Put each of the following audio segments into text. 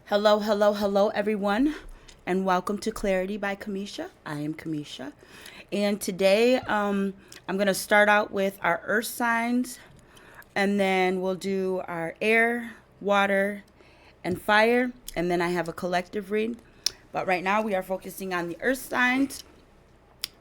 Hello, hello, hello, everyone, and welcome to Clarity by Kamisha. I am Kamisha, and today I'm going to start out with our earth signs, and then we'll do our air, water, and fire, and then I have a collective read. But right now we are focusing on the earth signs.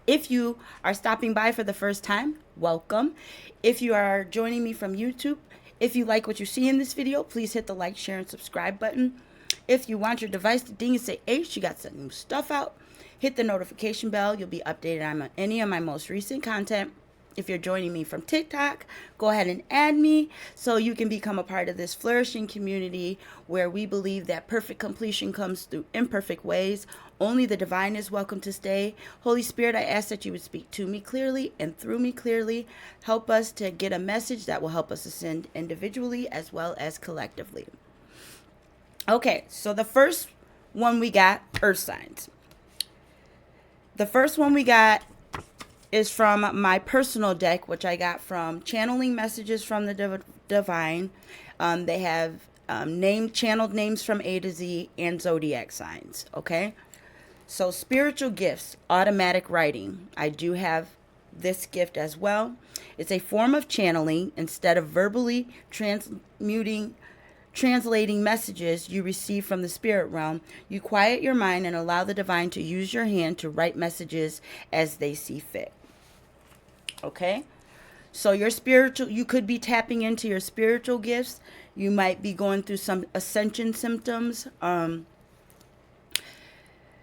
If you are stopping by for the first time, welcome. If you are joining me from YouTube, if you like what you see in this video, please hit the like, share, and subscribe button. If you want your device to ding and say, H, you got some new stuff out, hit the notification bell. You'll be updated on any of my most recent content. If you're joining me from TikTok, go ahead and add me so you can become a part of this flourishing community where we believe that perfect completion comes through imperfect ways. Only the divine is welcome to stay. Holy Spirit, I ask that you would speak to me clearly and through me clearly. Help us to get a message that will help us ascend individually as well as collectively. Okay, so the first one we got, earth signs. The first one we got is from my personal deck, which I got from Channeling Messages from the Divine. They have channeled names from A to Z and zodiac signs, okay? So spiritual gifts, automatic writing. I do have this gift as well. It's a form of channeling. Instead of verbally translating messages you receive from the spirit realm, you quiet your mind and allow the divine to use your hand to write messages as they see fit. Okay? So you could be tapping into your spiritual gifts. You might be going through some ascension symptoms.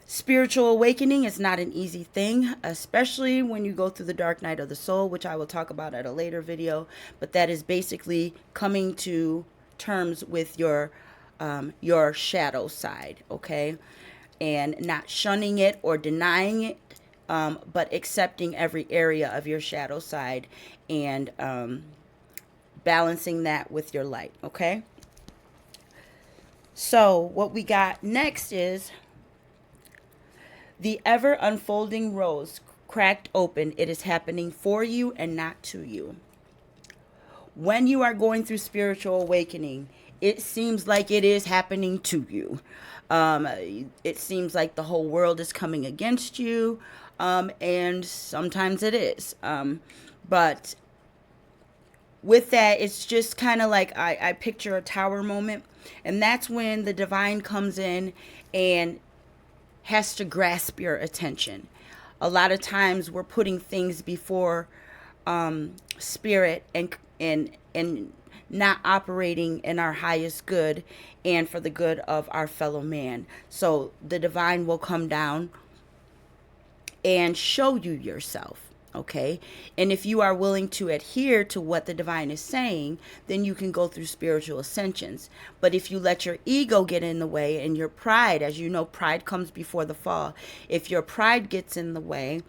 Spiritual awakening is not an easy thing, especially when you go through the dark night of the soul, which I will talk about at a later video. But that is basically coming to terms with your shadow side, okay, and not shunning it or denying it, but accepting every area of your shadow side and balancing that with your light, okay. So what we got next is the ever unfolding rose cracked open. It is happening for you and not to you. When you are going through spiritual awakening, it seems like it is happening to you. It seems like the whole world is coming against you, and sometimes it is. But with that, it's just kind of like I picture a tower moment, and that's when the divine comes in and has to grasp your attention. A lot of times we're putting things before spirit and not operating in our highest good and for the good of our fellow man. So the divine will come down and show you yourself, okay? And if you are willing to adhere to what the divine is saying, then you can go through spiritual ascensions. But if you let your ego get in the way and your pride, as you know, pride comes before the fall. If your pride gets in the way,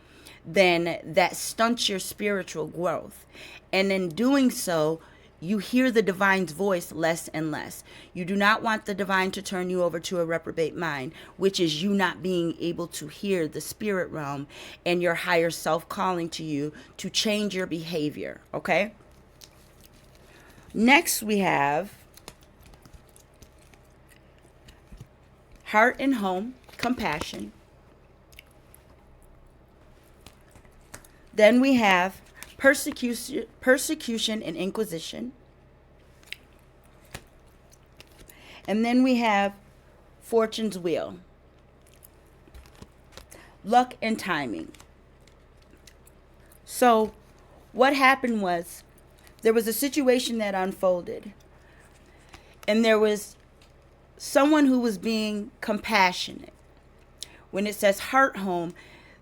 then that stunts your spiritual growth. And in doing so, you hear the divine's voice less and less. You do not want the divine to turn you over to a reprobate mind, which is you not being able to hear the spirit realm and your higher self calling to you to change your behavior, okay? Next we have heart and home, compassion. Then we have persecution and inquisition. And then we have fortune's wheel, luck and timing. So what happened was there was a situation that unfolded, and there was someone who was being compassionate. When it says heart home,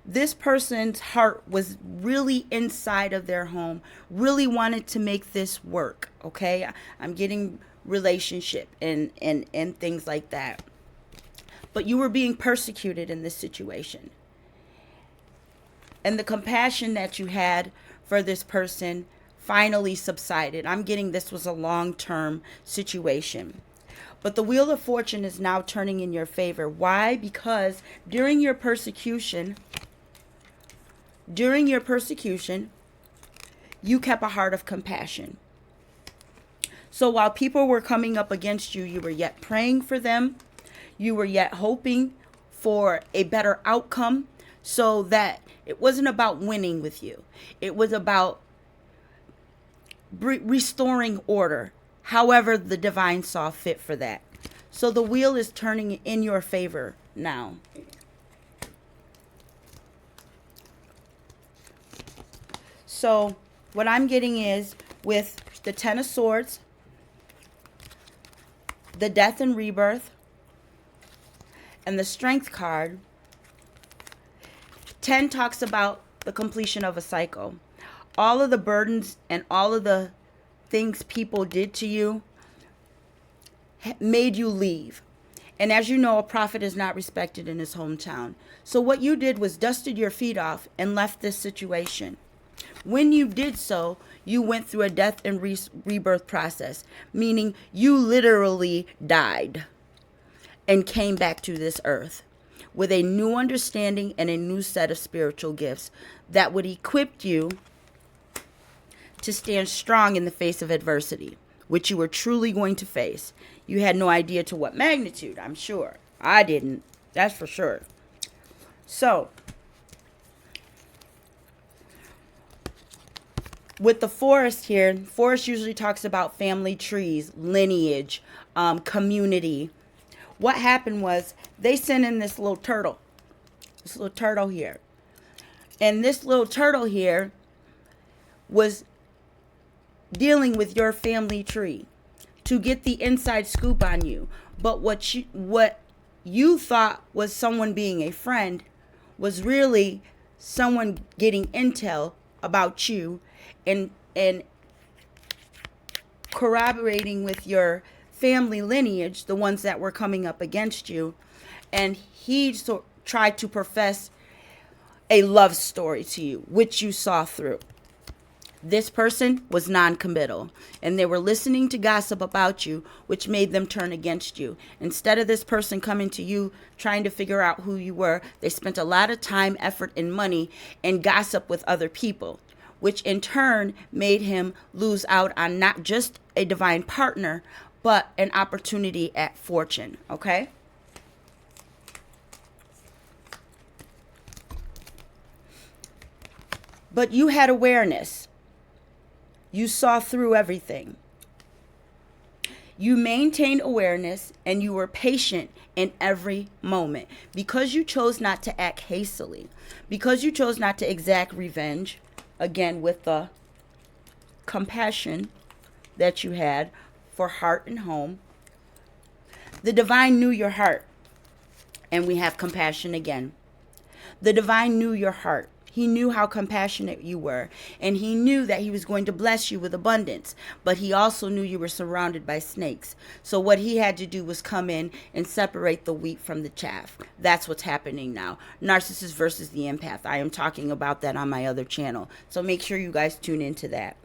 this person's heart was really inside of their home, really wanted to make this work, okay? I'm getting relationship and things like that. But you were being persecuted in this situation. And the compassion that you had for this person finally subsided. I'm getting this was a long-term situation. But the wheel of fortune is now turning in your favor. Why? Because during your persecution, you kept a heart of compassion. So while people were coming up against you, you were yet praying for them. You were yet hoping for a better outcome, so that it wasn't about winning with you. It was about restoring order, however the divine saw fit for that. So the wheel is turning in your favor now. So what I'm getting is, with the Ten of Swords, the Death and Rebirth, and the Strength card, 10 talks about the completion of a cycle. All of the burdens and all of the things people did to you made you leave. And as you know, a prophet is not respected in his hometown. So what you did was dusted your feet off and left this situation. When you did so, you went through a death and rebirth process, meaning you literally died and came back to this earth with a new understanding and a new set of spiritual gifts that would equip you to stand strong in the face of adversity, which you were truly going to face. You had no idea to what magnitude, I'm sure. I didn't, that's for sure. So, with the forest here, forest usually talks about family trees, lineage, community. What happened was they sent in this little turtle here. And this little turtle here was dealing with your family tree to get the inside scoop on you. But what you thought was someone being a friend was really someone getting intel about you and corroborating with your family lineage, the ones that were coming up against you. And he tried to profess a love story to you, which you saw through. This person was non-committal, and they were listening to gossip about you, which made them turn against you. Instead of this person coming to you, trying to figure out who you were, they spent a lot of time, effort, and money and gossip with other people, which in turn made him lose out on not just a divine partner, but an opportunity at fortune, okay? But you had awareness. You saw through everything. You maintained awareness and you were patient in every moment because you chose not to act hastily, because you chose not to exact revenge, again with the compassion that you had for heart and home. The divine knew your heart, and we have compassion again. The divine knew your heart. He knew how compassionate you were, and he knew that he was going to bless you with abundance, but he also knew you were surrounded by snakes. So what he had to do was come in and separate the wheat from the chaff. That's what's happening now. Narcissist versus the empath. I am talking about that on my other channel. So make sure you guys tune into that.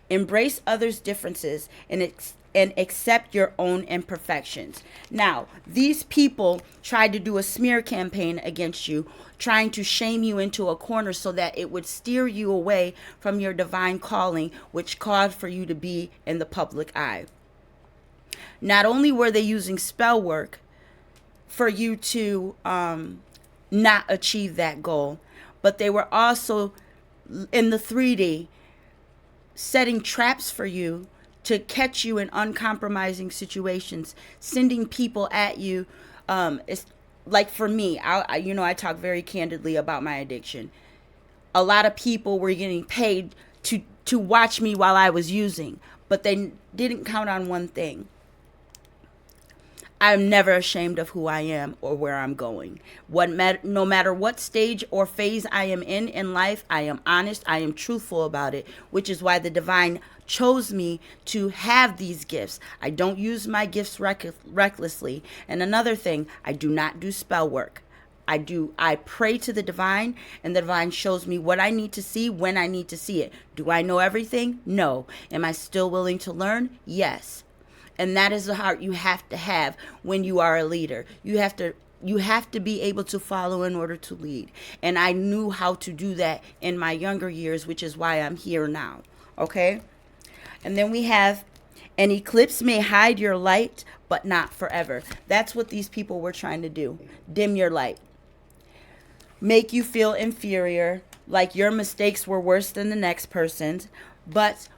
Embrace others' differences and accept your own imperfections. Now, these people tried to do a smear campaign against you, trying to shame you into a corner so that it would steer you away from your divine calling, which called for you to be in the public eye. Not only were they using spell work for you to not achieve that goal, but they were also in the 3D setting traps for you to catch you in uncompromising situations, sending people at you. It's like for me, I talk very candidly about my addiction. A lot of people were getting paid to watch me while I was using, but they didn't count on one thing. I'm never ashamed of who I am or where I'm going. No matter what stage or phase I am in life, I am honest, I am truthful about it, which is why the divine chose me to have these gifts. I don't use my gifts recklessly. And another thing, I do not do spell work. I pray to the divine, and the divine shows me what I need to see when I need to see it. Do I know everything? No. Am I still willing to learn? Yes. And that is the heart you have to have when you are a leader. You have to be able to follow in order to lead. And I knew how to do that in my younger years, which is why I'm here now. Okay? And then we have An eclipse may hide your light, but not forever. That's what these people were trying to do. Dim your light. Make you feel inferior, like your mistakes were worse than the next person's. But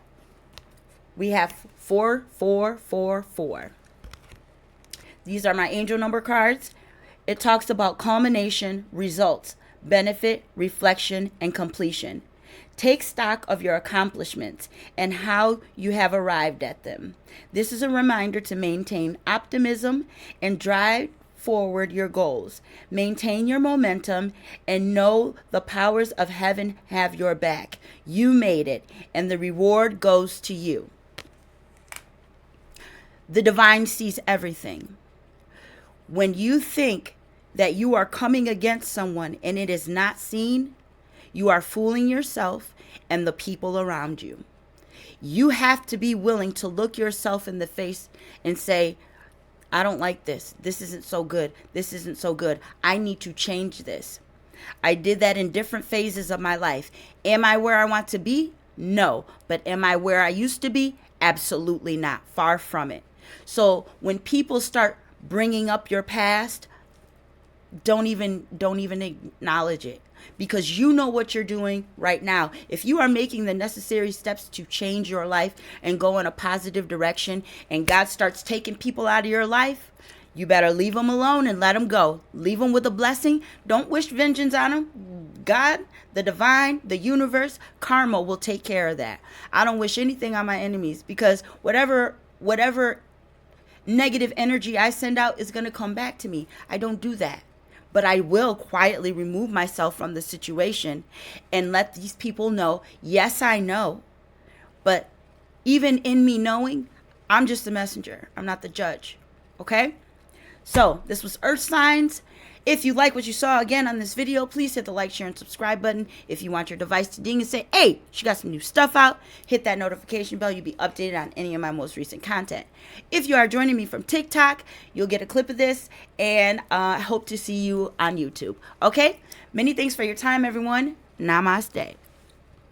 we have 4, 4, 4, 4. These are my angel number cards. It talks about culmination, results, benefit, reflection, and completion. Take stock of your accomplishments and how you have arrived at them. This is a reminder to maintain optimism and drive forward your goals. Maintain your momentum and know the powers of heaven have your back. You made it, and the reward goes to you. The divine sees everything. When you think that you are coming against someone and it is not seen, you are fooling yourself and the people around you. You have to be willing to look yourself in the face and say, I don't like this. This isn't so good. This isn't so good. I need to change this. I did that in different phases of my life. Am I where I want to be? No. But am I where I used to be? Absolutely not. Far from it. So when people start bringing up your past, don't even acknowledge it, because you know what you're doing right now. If you are making the necessary steps to change your life and go in a positive direction, and God starts taking people out of your life, you better leave them alone and let them go. Leave them with a blessing. Don't wish vengeance on them. God, the divine, the universe, karma will take care of that. I don't wish anything on my enemies, because whatever negative energy I send out is going to come back to me. I don't do that. But I will quietly remove myself from the situation and let these people know, yes, I know. But even in me knowing, I'm just a messenger. I'm not the judge. Okay? So this was Earth Signs. If you like what you saw again on this video, please hit the like, share, and subscribe button. If you want your device to ding and say, hey, she got some new stuff out, hit that notification bell. You'll be updated on any of my most recent content. If you are joining me from TikTok, you'll get a clip of this, and I hope to see you on YouTube. Okay? Many thanks for your time, everyone. Namaste.